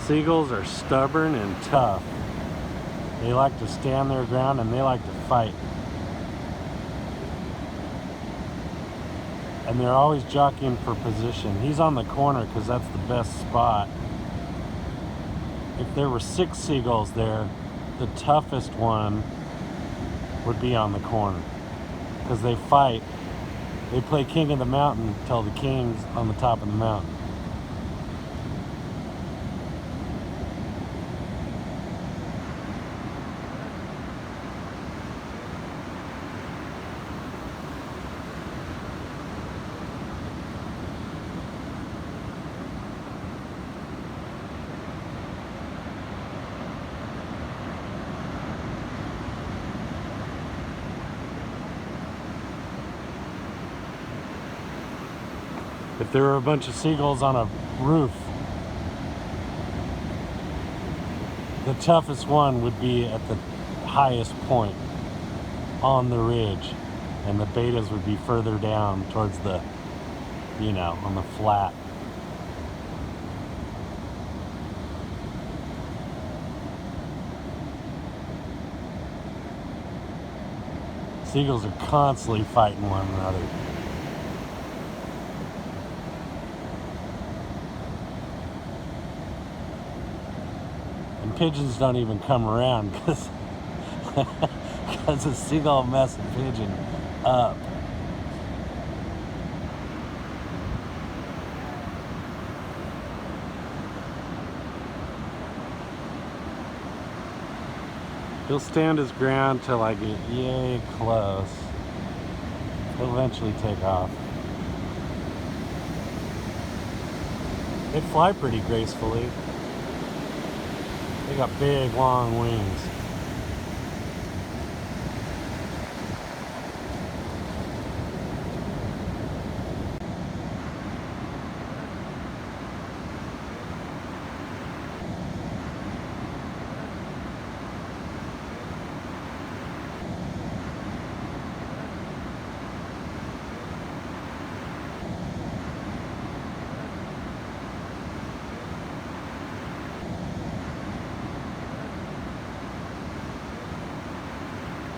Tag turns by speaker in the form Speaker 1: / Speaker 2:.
Speaker 1: Seagulls are stubborn and tough. They like to stand their ground and they like to fight. And they're always jockeying for position. He's on the corner because that's the best spot. If there were 6 seagulls there, the toughest one would be on the corner because they fight. They play king of the mountain till the king's on the top of the mountain. If there were a bunch of seagulls on a roof, the toughest one would be at the highest point on the ridge, and the betas would be further down towards the, on the flat. Seagulls are constantly fighting one another. And pigeons don't even come around because a seagull mess a pigeon up. He'll stand his ground till I get yay close. He'll eventually take off. They fly pretty gracefully. They got big, long wings.